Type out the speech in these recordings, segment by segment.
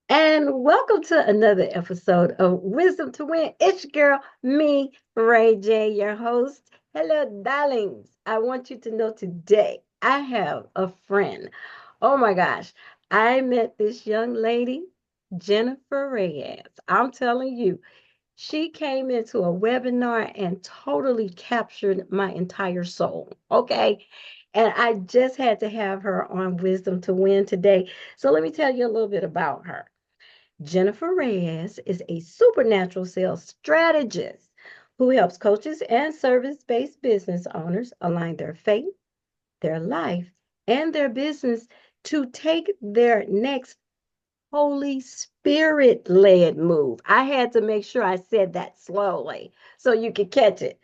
And welcome to another episode of Wisdom to Win. It's your girl, me, Ray J, your host. Hello, darlings. I want you to know today I have a friend. Oh my gosh. I met this young lady, Jennifer Reyes. I'm telling you, she came into a webinar and totally captured my entire soul. Okay. And I just had to have her on Wisdom to Win today. So let me tell you a little bit about her. Jennifer Reyes is a supernatural sales strategist who helps coaches and service based business owners align their faith, their life, and their business to take their next Holy Spirit led move. I had to make sure I said that slowly so you could catch it.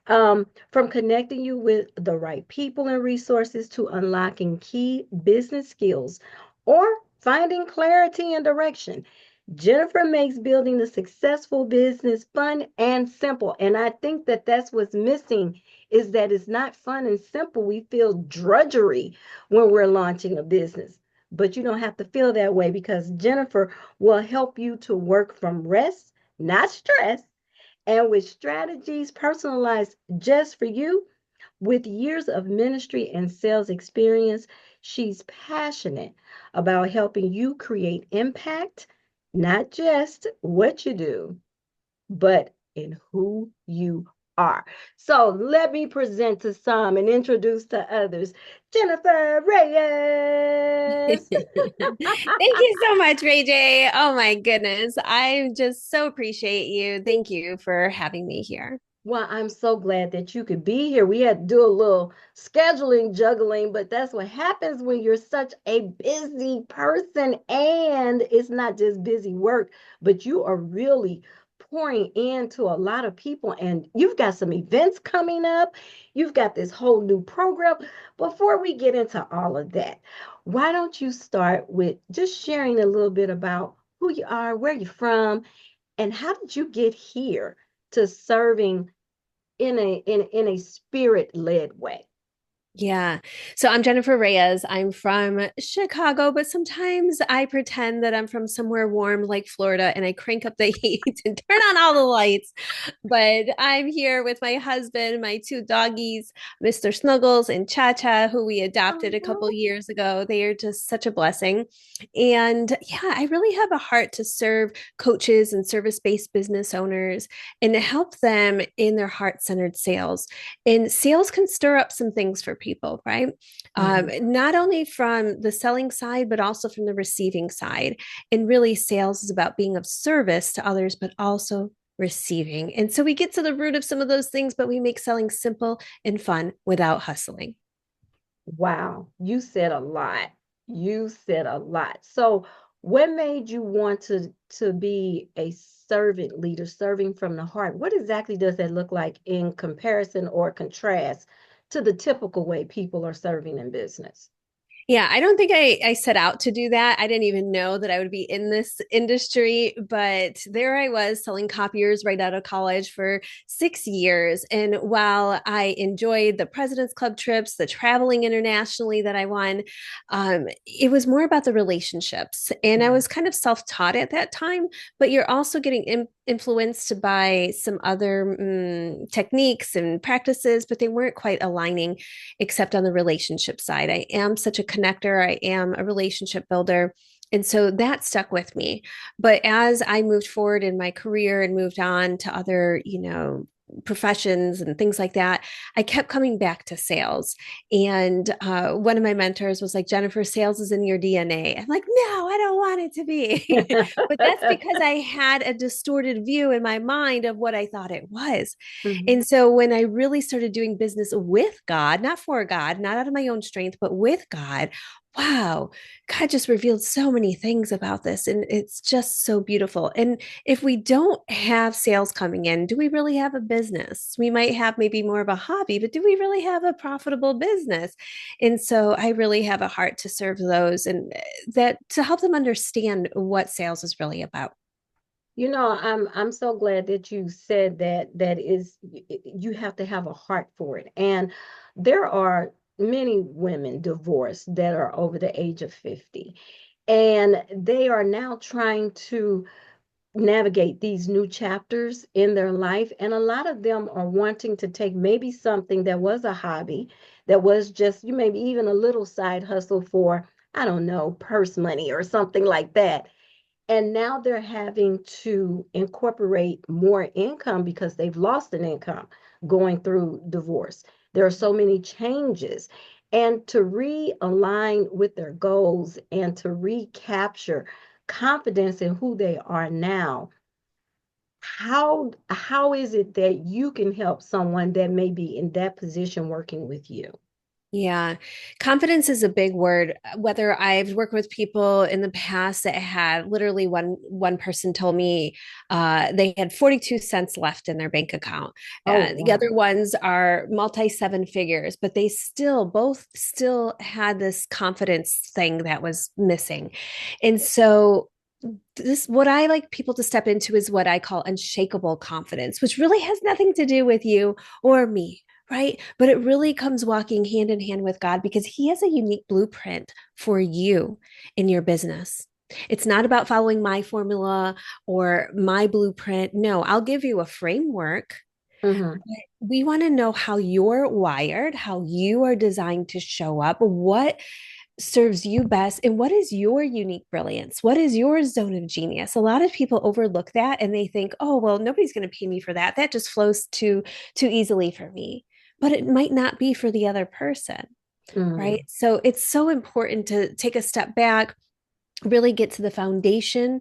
From connecting you with the right people and resources to unlocking key business skills or finding clarity and direction. Jennifer makes building a successful business fun and simple. And I think that that's what's missing is that it's not fun and simple. We feel drudgery when we're launching a business. But you don't have to feel that way because Jennifer will help you to work from rest, not stress, and with strategies personalized just for you. With years of ministry and sales experience, she's passionate about helping you create impact, not just what you do, but in who you are. So let me present to some and introduce to others Jennifer Reyes. Thank you so much, Ray J. Oh my goodness. I just so appreciate you. Thank you for having me here. Well, I'm so glad that you could be here. We had to do a little scheduling, juggling, but that's what happens when you're such a busy person. And it's not just busy work, but you are really pouring into a lot of people. And you've got some events coming up. You've got this whole new program. Before we get into all of that, why don't you start with just sharing a little bit about who you are, where you're from, and how did you get here to serving in a spirit led way? Yeah. So I'm Jennifer Reyes. I'm from Chicago, but sometimes I pretend that I'm from somewhere warm like Florida and I crank up the heat and turn on all the lights. But I'm here with my husband, my two doggies, Mr. Snuggles and Cha Cha, who we adopted a couple Oh, years ago. They are just such a blessing. And yeah, I really have a heart to serve coaches and service based business owners and to help them in their heart centered sales. And sales can stir up some things for people, right? mhm. Not only from the selling side, but also from the receiving side. And really, sales is about being of service to others, but also receiving. And so we get to the root of some of those things, but we make selling simple and fun without hustling. Wow, you said a lot. You said a lot. So, what made you want to be a servant leader, serving from the heart? What exactly does that look like in comparison or contrast to the typical way people are serving in business? Yeah, I don't think I set out to do that. I didn't even know that I would be in this industry, but there I was selling copiers right out of college for 6 years. And while I enjoyed the President's Club trips, the traveling internationally that I won, it was more about the relationships. And I Mhm. was kind of self-taught at that time, but you're also getting influenced by some other techniques and practices, but they weren't quite aligning except on the relationship side. I am such a connector, I am a relationship builder. And so that stuck with me. But as I moved forward in my career and moved on to other, professions and things like that, I kept coming back to sales. And one of my mentors was like, Jennifer, sales is in your DNA. I'm like, no, I don't want it to be. But that's because I had a distorted view in my mind of what I thought it was. Mhm. And so when I really started doing business with God, not for God, not out of my own strength, but with God, wow, God just revealed so many things about this. And it's just so beautiful. And if we don't have sales coming in, do we really have a business? We might have maybe more of a hobby, but do we really have a profitable business? And so I really have a heart to serve those and that to help them understand what sales is really about. I'm so glad that you said that is you have to have a heart for it. And there are many women divorced that are over the age of 50. And they are now trying to navigate these new chapters in their life. And a lot of them are wanting to take maybe something that was a hobby, that was just you maybe even a little side hustle for, I don't know, purse money or something like that. And now they're having to incorporate more income because they've lost an income going through divorce. There are so many changes. And to realign with their goals and to recapture confidence in who they are now, how is it that you can help someone that may be in that position working with you? Yeah, confidence is a big word. Whether I've worked with people in the past that had literally one person told me they had 42 cents left in their bank account. Oh, The wow. other ones are multi seven figures, but they still both still had this confidence thing that was missing. And so this what I like people to step into is what I call unshakable confidence, which really has nothing to do with you or me, right? But it really comes walking hand in hand with God because He has a unique blueprint for you in your business. It's not about following my formula or my blueprint. No, I'll give you a framework. Hmm. We want to know how you're wired, how you are designed to show up, what serves you best, and what is your unique brilliance? What is your zone of genius? A lot of people overlook that and they think, oh, well, nobody's going to pay me for that. That just flows too easily for me. But it might not be for the other person, right? Hmm. So it's so important to take a step back, really get to the foundation,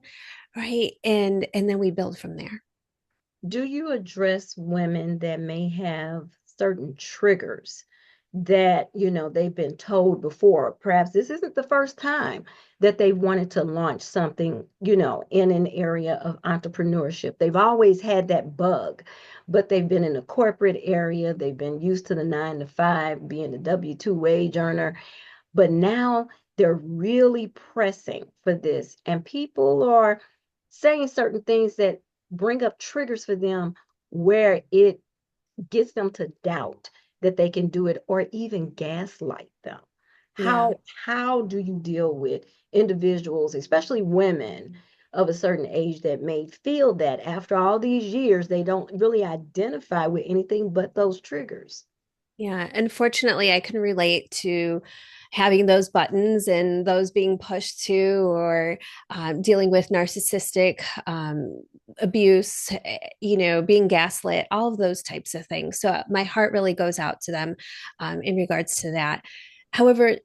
right? And then we build from there. Do you address women that may have certain triggers that, they've been told before? Perhaps this isn't the first time that they wanted to launch something, in an area of entrepreneurship. They've always had that bug, but they've been in the corporate area. They've been used to the 9 to 5, being a W-2 wage earner, but now they're really pressing for this. And people are saying certain things that bring up triggers for them where it gets them to doubt that they can do it or even gaslight them. Yeah. How do you deal with individuals, especially women of a certain age that may feel that after all these years they don't really identify with anything but those triggers? Yeah, unfortunately, I can relate to having those buttons and those being pushed to, or dealing with narcissistic abuse, being gaslit, all of those types of things. So my heart really goes out to them in regards to that. However,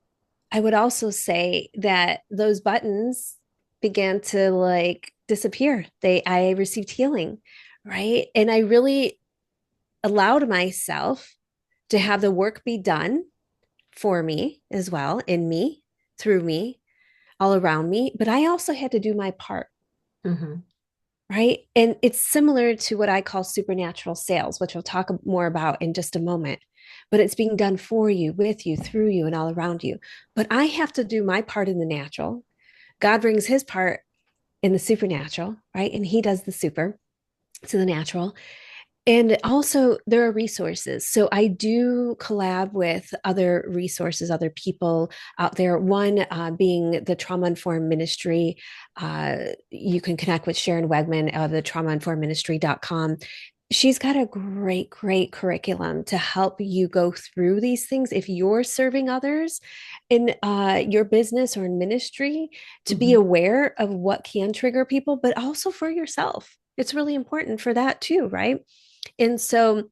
I would also say that those buttons began to like disappear. I received healing, right? And I really allowed myself to have the work be done for me as well, in me, through me, all around me. But I also had to do my part, Mm-hmm. right? And it's similar to what I call supernatural sales, which we'll talk more about in just a moment. But it's being done for you, with you, through you, and all around you. But I have to do my part in the natural. God brings his part in the supernatural, right? And he does the super to the natural. And also, there are resources. So I do collab with other resources, other people out there. One being the Trauma Informed Ministry. You can connect with Sharon Wegman of the traumainformedministry.com. She's got a great curriculum to help you go through these things if you're serving others in your business or in ministry, to be Mm-hmm. aware of what can trigger people, but also for yourself. It's really important for that too, right? And so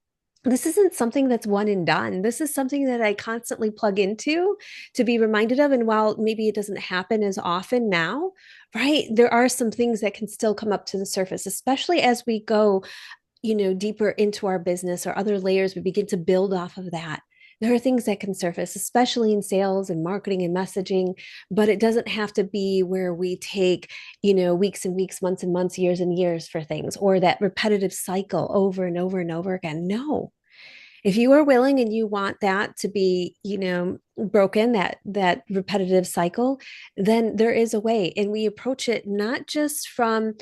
this isn't something that's one and done. This is something that I constantly plug into to be reminded of. And while maybe it doesn't happen as often now, right, there are some things that can still come up to the surface, especially as we go, deeper into our business or other layers, we begin to build off of that. There are things that can surface, especially in sales and marketing and messaging, but it doesn't have to be where we take, weeks and weeks, months and months, years and years for things, or that repetitive cycle over and over and over again. No, If you are willing and you want that to be, broken, that repetitive cycle, then there is a way. And we approach it not just from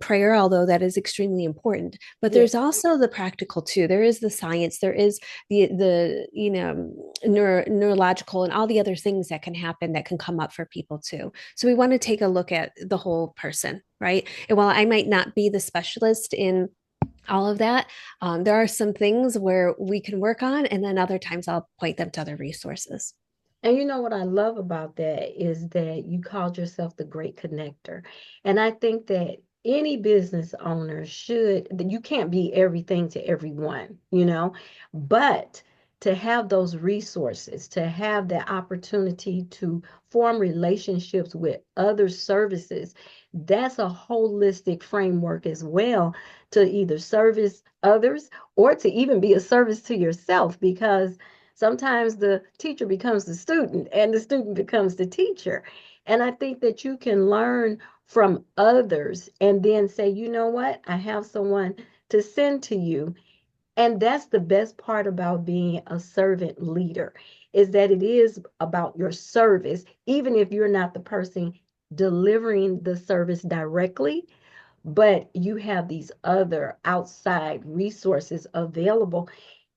prayer, although that is extremely important, but Yeah. there's also the practical too. There is the science, there is the neurological and all the other things that can happen that can come up for people too. So we want to take a look at the whole person, right? And while I might not be the specialist in all of that, there are some things where we can work on, and then other times I'll point them to other resources. And you know what I love about that is that you called yourself the great connector. And I think that any business owner should, that you can't be everything to everyone, but to have those resources, to have the opportunity to form relationships with other services, that's a holistic framework as well to either service others or to even be a service to yourself because sometimes the teacher becomes the student and the student becomes the teacher. And I think that you can learn from others and then say, you know what? I have someone to send to you. And that's the best part about being a servant leader is that it is about your service, even if you're not the person delivering the service directly, but you have these other outside resources available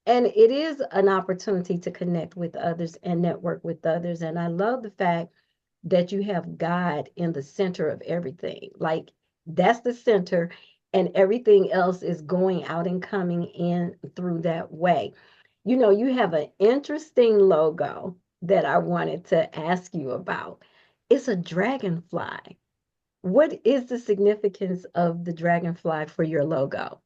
and it is an opportunity to connect with others and network with others. And I love the fact that you have God in the center of everything. Like that's the center, and everything else is going out and coming in through that way. You have an interesting logo that I wanted to ask you about. It's a dragonfly. What is the significance of the dragonfly for your logo?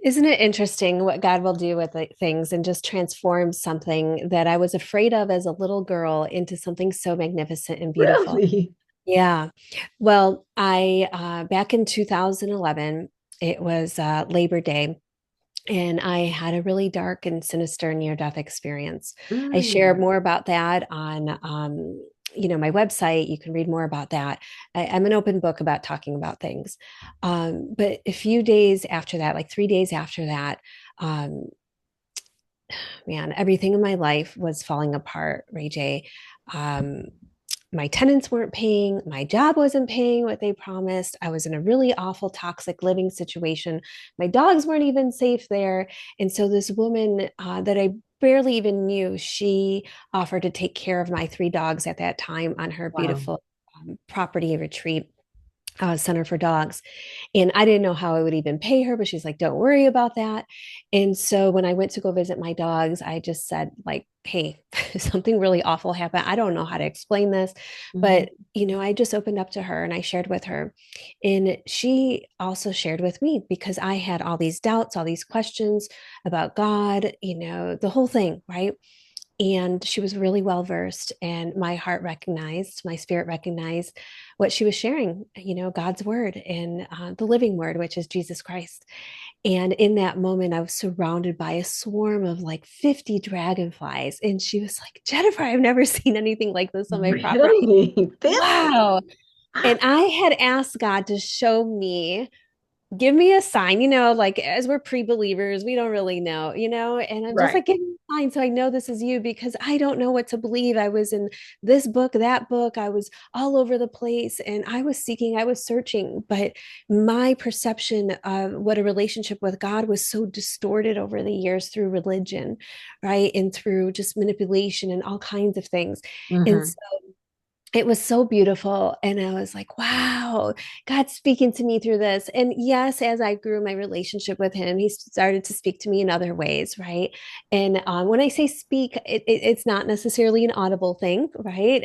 Isn't it interesting what God will do with things and just transform something that I was afraid of as a little girl into something so magnificent and beautiful? Really? Yeah. Well, I back in 2011, it was Labor Day, and I had a really dark and sinister near-death experience. I share Mm. more about that on my website. You can read more about that. I'm an open book about talking about things. But a few days after that, like 3 days after that, um, man, everything in my life was falling apart, Ray J. Um, my tenants weren't paying, my job wasn't paying what they promised. I was in a really awful, toxic living situation. My dogs weren't even safe there. And so, this woman that I barely even knew, she offered to take care of my three dogs at that time on her Wow. beautiful property retreat center for dogs. And I didn't know how I would even pay her, but she's like, don't worry about that. And so when I went to go visit my dogs, I just said, like, hey, something really awful happened. I don't know how to explain this, Mhm. but I just opened up to her and I shared with her. And she also shared with me because I had all these doubts, all these questions about God, the whole thing, right? And she was really well versed, and my heart recognized, my spirit recognized what she was sharing, God's word and the living word, which is Jesus Christ. And in that moment, I was surrounded by a swarm of like 50 dragonflies. And she was like, Jennifer, I've never seen anything like this on my property. Really? 50? Wow. And I had asked God to show me, give me a sign, like as we're pre-believers, we don't really know, and I'm just Right. like, give me a sign so I know this is you because I don't know what to believe. I was in this book, that book, I was all over the place and I was seeking, I was searching, but my perception of what a relationship with God was so distorted over the years through religion, right? And through just manipulation and all kinds of things. And Hmm. it was so beautiful. And I was like, wow, God's speaking to me through this. And yes, as I grew my relationship with him, he started to speak to me in other ways, right? And when I say speak, it's not necessarily an audible thing, right?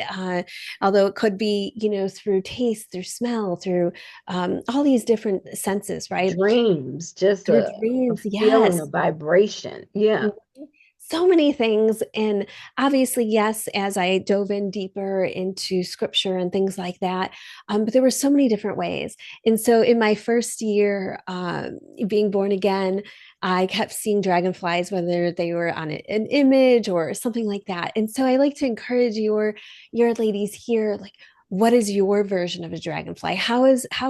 Although it could be, through taste, through smell, through all these different senses, right? Dreams, just Through a dreams, feeling, a yes. vibration. Yeah. So many things. And obviously, yes, as I dove in deeper into scripture and things like that, but there were so many different ways. And so in my first year being born again, I kept seeing dragonflies, whether they were on an image or something like that. And so I like to encourage your ladies here, like, what is your version of a dragonfly? How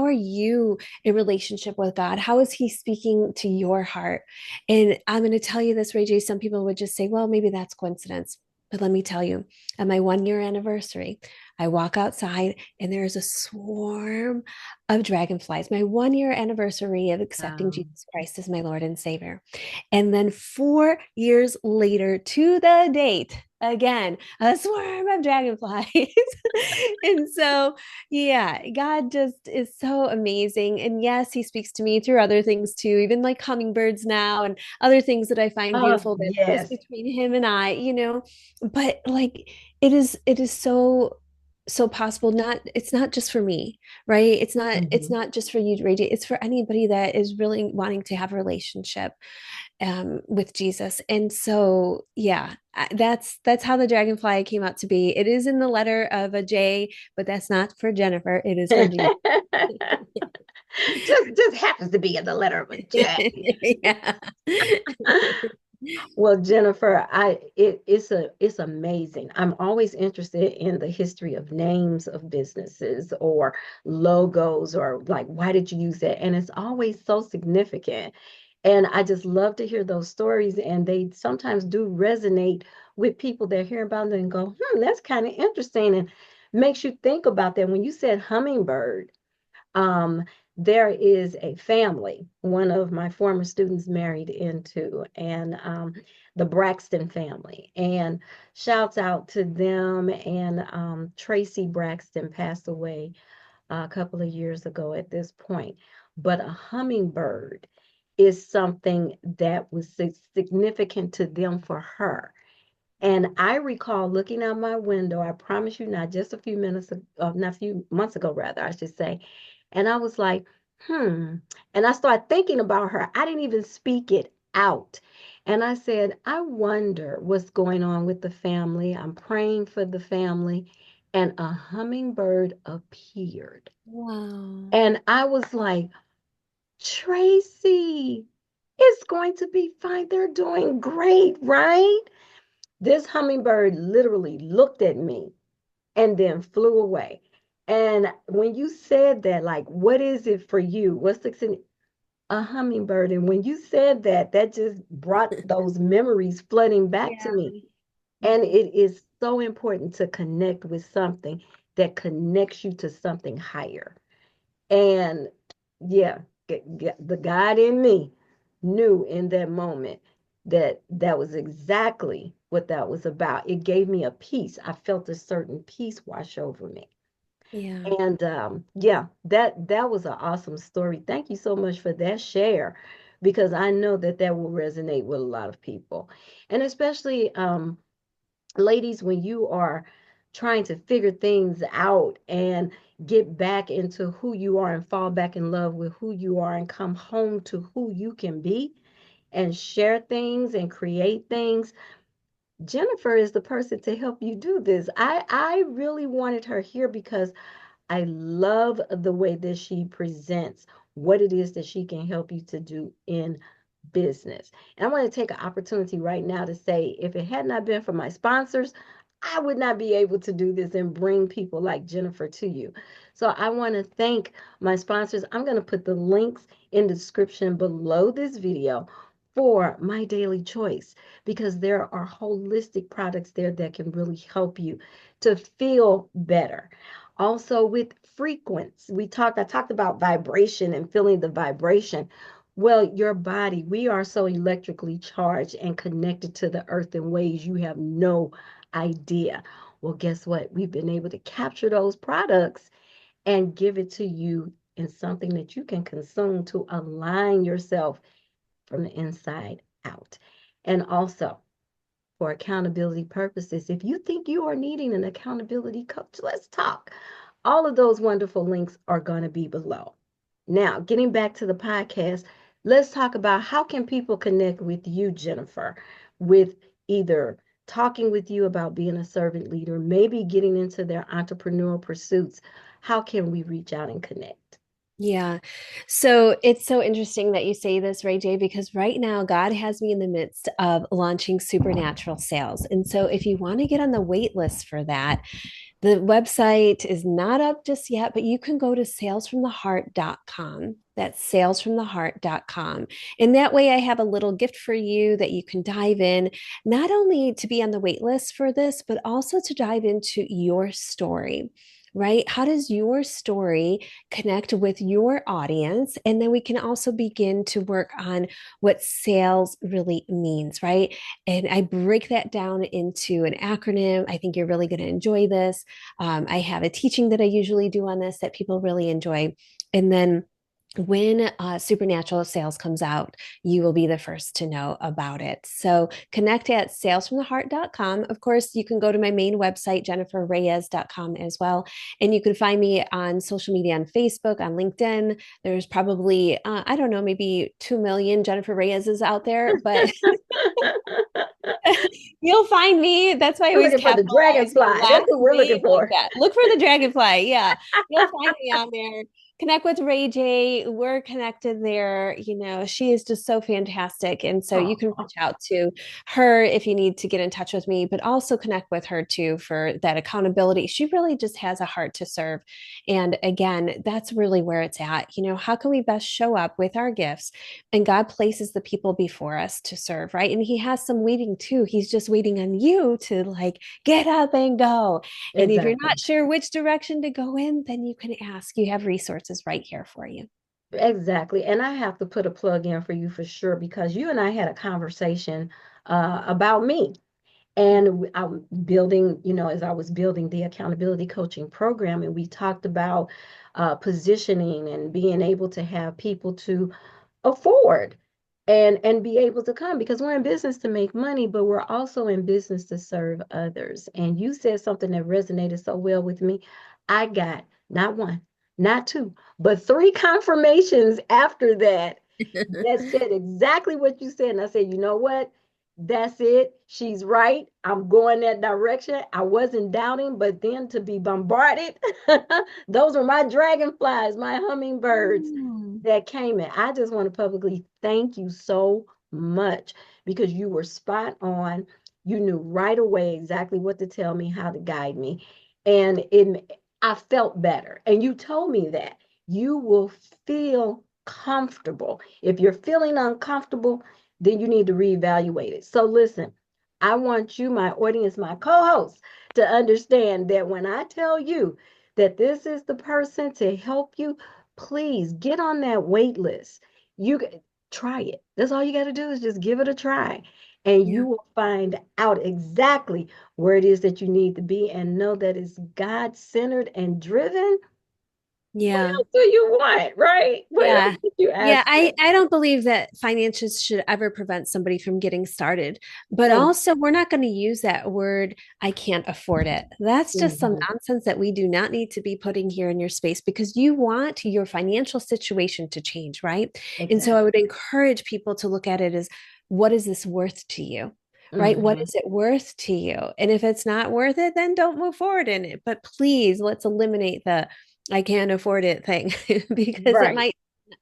are you in relationship with God? How is he speaking to your heart? And I'm going to tell you this, Ray J, some people would just say, well, maybe that's coincidence. But let me tell you, at my 1 year anniversary, I walk outside and there is a swarm of dragonflies. My 1 year anniversary of accepting Um, Jesus Christ as my Lord and Savior. And then 4 years later, to the date, again, a swarm of dragonflies. And so, yeah, God just is so amazing. And yes, he speaks to me through other things too, even like hummingbirds now and other things that I find oh, beautiful that just yes. between him and I. But like it is so possible. It's not just for me, right? It's Mhm. not just for you, Ray J. It's for anybody that is really wanting to have a relationship with Jesus. And so, yeah, that's how the dragonfly came out to be. It is in the letter of a J, but that's not for Jennifer. It is for Jesus. Just happens to be in the letter of a J. Yeah. Well, Jennifer, it's amazing. I'm always interested in the history of names of businesses or logos or like why did you use that? And it's always so significant. And I just love to hear those stories, and they sometimes do resonate with people that hear about them and go, that's kind of interesting, and makes you think about that. When you said hummingbird, um, there is a family one of my former students married into, and the Braxton family. And shouts out to them. And Tracy Braxton passed away a couple of years ago at this point. But a hummingbird is something that was significant to them for her. And I recall looking out my window, I promise you, not just a few minutes, not a few months ago, rather, I should say. And I was like, hmm. And I started thinking about her. I didn't even speak it out. And I said, I wonder what's going on with the family. I'm praying for the family. And a hummingbird appeared. Wow. And I was like, Tracy, it's going to be fine. They're doing great, right? This hummingbird literally looked at me and then flew away. And when you said that, like, what is it for you? A hummingbird? And when you said that, that just brought those memories flooding back to Yeah. me. And Mhm. it is so important to connect with something that connects you to something higher. And yeah, the God in me knew in that moment that that was exactly what that was about. It gave me a peace. I felt a certain peace wash over me. Yeah. And yeah, that was an awesome story. Thank you so much for that share, because I know that that will resonate with a lot of people, and especially ladies, when you are trying to figure things out and get back into who you are and fall back in love with who you are and come home to who you can be and share things and create things. Jennifer is the person to help you do this. I really wanted her here because I love the way that she presents what it is that she can help you to do in business. And I want to take an opportunity right now to say, if it had not been for my sponsors, I would not be able to do this and bring people like Jennifer to you. So I want to thank my sponsors. I'm going to put the links in the description below this video for My Daily Choice, because there are holistic products there that can really help you to feel better. Also with frequency, I talked about vibration and feeling the vibration. Well, your body, we are so electrically charged and connected to the earth in ways you have no idea. Well, guess what? We've been able to capture those products and give it to you in something that you can consume to align yourself from the inside out. And also, for accountability purposes, if you think you are needing an accountability coach, let's talk. All of those wonderful links are going to be below. Now, getting back to the podcast, let's talk about how can people connect with you, Jennifer, with either talking with you about being a servant leader, maybe getting into their entrepreneurial pursuits. How can we reach out and connect? Yeah. So it's so interesting that you say this, Ray J, because right now God has me in the midst of launching supernatural sales. And so if you want to get on the wait list for that, the website is not up just yet, but you can go to salesfromtheheart.com. That's salesfromtheheart.com. And that way I have a little gift for you that you can dive in, not only to be on the wait list for this, but also to dive into your story. Right? How does your story connect with your audience? And then we can also begin to work on what sales really means, right? And I break that down into an acronym. I think you're really going to enjoy this. I have a teaching that I usually do on this that people really enjoy. And then when Supernatural Sales comes out, you will be the first to know about it. So connect at salesfromtheheart.com. Of course, you can go to my main website, jenniferreyes.com as well. And you can find me on social media on Facebook, on LinkedIn. There's probably, I don't know, maybe 2 million Jennifer Reyes out there, but you'll find me. That's why I We're always looking for the capitalize my dragonfly. That's last what we're looking name like for. that. Look for the dragonfly. Yeah. You'll find me on there. Connect with Ray J. We're connected there. You know, she is just so fantastic. And so you can Oh, reach out to her if you need to get in touch with me, but also connect with her too for that accountability. She really just has a heart to serve. And again, that's really where it's at. You know, how can we best show up with our gifts? And God places the people before us to serve, right? And He has some waiting too. He's just waiting on you to like get up and go. And if you're exactly. not sure which direction to go in, then you can ask. You have resources right here for you. Exactly. And I have to put a plug in for you for sure because you and I had a conversation about me. And I'm building, as I was building the accountability coaching program, and we talked about positioning and being able to have people to afford and be able to come because we're in business to make money, but we're also in business to serve others. And you said something that resonated so well with me. I got not one, not two, but three confirmations after that that said exactly what you said. And I said, you know what? That's it. She's right. I'm going that direction. I wasn't doubting, but then to be bombarded, those were my dragonflies, my hummingbirds Mm. that came in. I just want to publicly thank you so much because you were spot on. You knew right away exactly what to tell me, how to guide me. And I felt better. And you told me that you will feel comfortable. If you're feeling uncomfortable, then you need to reevaluate it. So listen, I want you, my audience, my co-host, to understand that when I tell you that this is the person to help you, please get on that wait list. You try it. That's all you got to do is just give it a try. And Yeah. you will find out exactly where it is that you need to be and know that it's God centered and driven. What Yeah. else do you want, right? What else Yeah. did you Yeah, ask I, for? I don't believe that finances should ever prevent somebody from getting started. But Ex- also, we're not going to use that word, I can't afford it. That's just some mhm. nonsense that we do not need to be putting here in your space because you want your financial situation to change, right? And so I Exactly. would encourage people to look at it as what is this worth to you? Right? What Hmm. is it worth to you? And if it's not worth it, then don't move forward in it. But please, let's eliminate the I can't afford it thing because it Right. might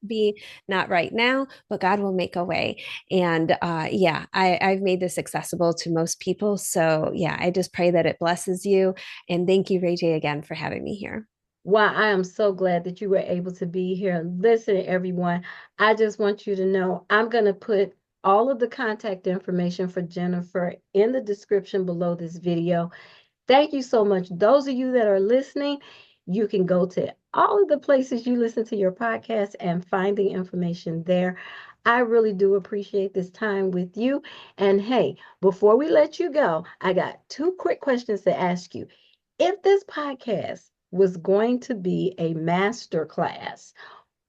be not right now, but God will make a way. And yeah, I've made this accessible to most people. So yeah, I just pray that it blesses you. And thank you, Ray J, again for having me here. Well, I am so glad that you were able to be here. Listen, everyone, I just want you to know I'm going to put all of the contact information for Jennifer in the description below this video. Thank you so much. Those of you that are listening, you can go to all of the places you listen to your podcast and find the information there. I really do appreciate this time with you. And hey, before we let you go, I got two quick questions to ask you. If this podcast was going to be a master class,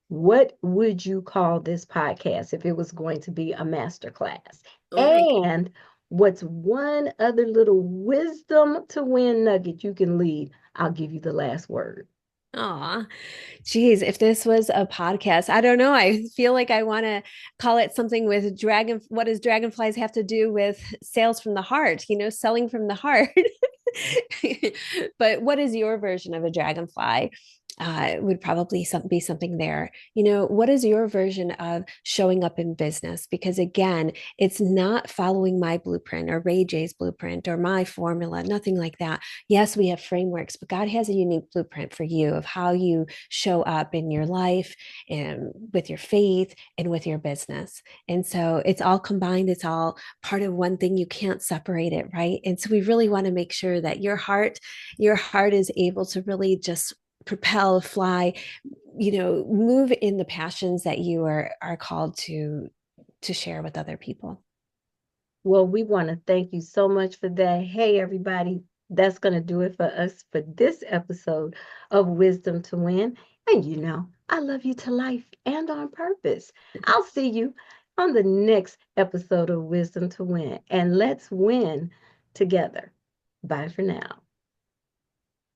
what would you call this podcast if it was going to be a master class? Oh my And what's one other little wisdom to win nugget you can leave? I'll give you the last word. Aw, geez, if this was a podcast, I don't know. I feel like I want to call it something with dragon. What does dragonflies have to do with sales from the heart? You know, selling from the heart. But what is your version of a dragonfly? would probably be something there. What is your version of showing up in business? Because again, it's not following my blueprint or Ray J's blueprint or my formula, nothing like that. Yes, we have frameworks, but God has a unique blueprint for you of how you show up in your life and with your faith and with your business. And so it's all combined, it's all part of one thing. You can't separate it, right? And so we really want to make sure that your heart is able to really just propel, fly, move in the passions that you are called to share with other people. Well, we want to thank you so much for that. Hey, everybody, that's going to do it for us for this episode of Wisdom to Win. And I love you to life and on purpose. I'll see you on the next episode of Wisdom to Win. And let's win together. Bye for now.